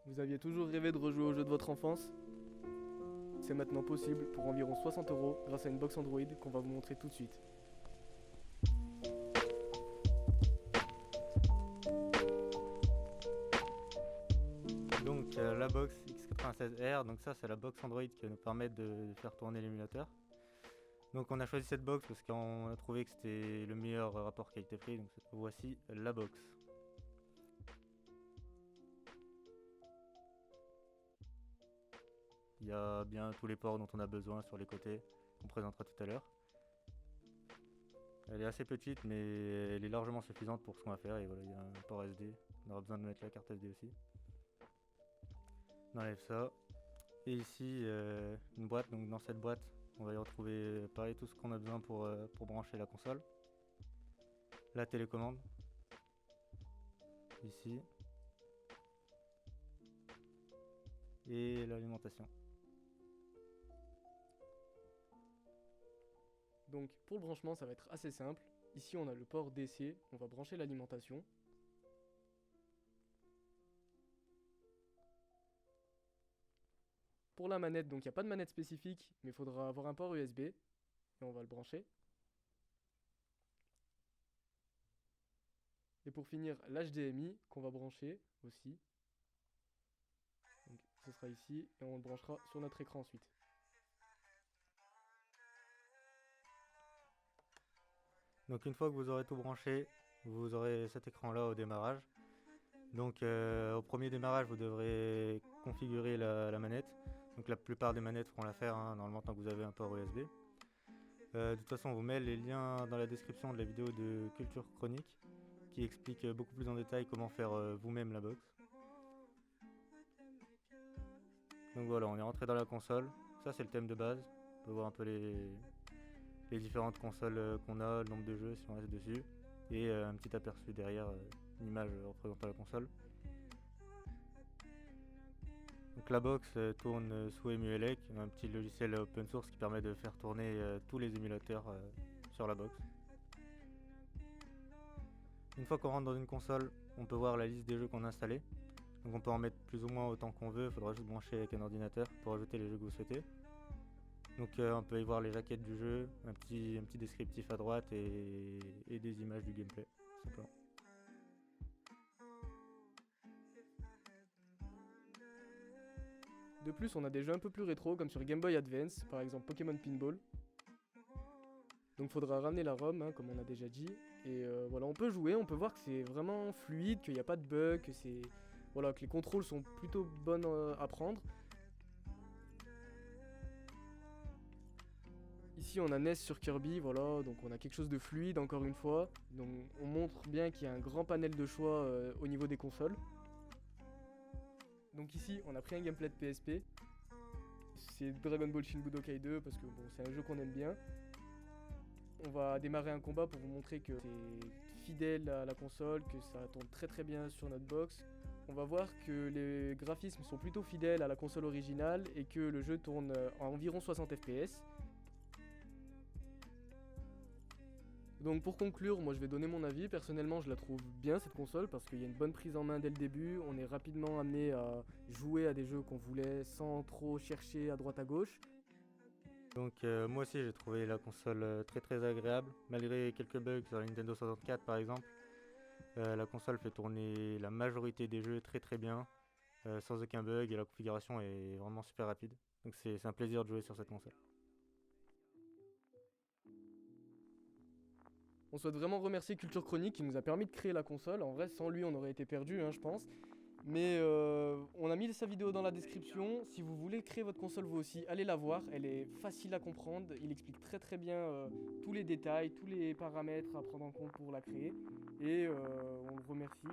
Vous aviez toujours rêvé de rejouer au jeu de votre enfance? C'est maintenant possible pour environ 60 € grâce à une box Android qu'on va vous montrer tout de suite. Donc la box X96R, donc ça c'est la box Android qui va nous permettre de faire tourner l'émulateur. Donc on a choisi cette box parce qu'on a trouvé que c'était le meilleur rapport qualité-prix, donc voici la box. Il y a bien tous les ports dont on a besoin sur les côtés, qu'on présentera tout à l'heure. Elle est assez petite mais elle est largement suffisante pour ce qu'on va faire, et voilà, il y a un port SD, on aura besoin de mettre la carte SD aussi. On enlève ça, et ici une boîte, donc dans cette boîte on va y retrouver pareil tout ce qu'on a besoin pour brancher la console. La télécommande, ici, et l'alimentation. Donc pour le branchement ça va être assez simple. Ici on a le port DC, on va brancher l'alimentation. Pour la manette, donc il n'y a pas de manette spécifique, mais il faudra avoir un port USB. Et on va le brancher. Et pour finir, l'HDMI qu'on va brancher aussi. Donc, ce sera ici et on le branchera sur notre écran ensuite. Donc une fois que vous aurez tout branché, vous aurez cet écran là au démarrage. Donc au premier démarrage vous devrez configurer la manette. Donc la plupart des manettes feront l'affaire, hein, normalement tant que vous avez un port USB. De toute façon on vous met les liens dans la description de la vidéo de Culture Chronique qui explique beaucoup plus en détail comment faire vous-même la box. Donc voilà, on est rentré dans la console. Ça c'est le thème de base. On peut voir un peu les différentes consoles qu'on a, le nombre de jeux si on reste dessus, et un petit aperçu derrière, une image représentant la console. Donc la box tourne sous EmuElec, un petit logiciel open source qui permet de faire tourner tous les émulateurs sur la box. Une fois qu'on rentre dans une console, on peut voir la liste des jeux qu'on a installés. Donc on peut en mettre plus ou moins autant qu'on veut, il faudra juste brancher avec un ordinateur pour ajouter les jeux que vous souhaitez. Donc on peut y voir les jaquettes du jeu, un petit descriptif à droite et des images du gameplay, tout simplement. De plus, on a des jeux un peu plus rétro comme sur Game Boy Advance, par exemple Pokémon Pinball. Donc faudra ramener la ROM, hein, comme on a déjà dit. Et voilà, on peut jouer, on peut voir que c'est vraiment fluide, qu'il n'y a pas de bug, que voilà, que les contrôles sont plutôt bonnes à prendre. Ici on a NES sur Kirby, voilà, donc on a quelque chose de fluide encore une fois. Donc on montre bien qu'il y a un grand panel de choix au niveau des consoles. Donc ici on a pris un gameplay de PSP. C'est Dragon Ball Shin Budokai 2 parce que bon, c'est un jeu qu'on aime bien. On va démarrer un combat pour vous montrer que c'est fidèle à la console, que ça tourne très très bien sur notre box. On va voir que les graphismes sont plutôt fidèles à la console originale et que le jeu tourne à environ 60 fps. Donc pour conclure, moi je vais donner mon avis. Personnellement je la trouve bien cette console parce qu'il y a une bonne prise en main dès le début. On est rapidement amené à jouer à des jeux qu'on voulait sans trop chercher à droite à gauche. Donc moi aussi j'ai trouvé la console très très agréable, malgré quelques bugs sur la Nintendo 64 par exemple. La console fait tourner la majorité des jeux très très bien, sans aucun bug, et la configuration est vraiment super rapide. Donc c'est un plaisir de jouer sur cette console. On souhaite vraiment remercier Culture Chronique qui nous a permis de créer la console. En vrai, sans lui, on aurait été perdu, hein, je pense. Mais on a mis sa vidéo dans la description. Si vous voulez créer votre console vous aussi, allez la voir. Elle est facile à comprendre. Il explique très très bien tous les détails, tous les paramètres à prendre en compte pour la créer. Et on le remercie.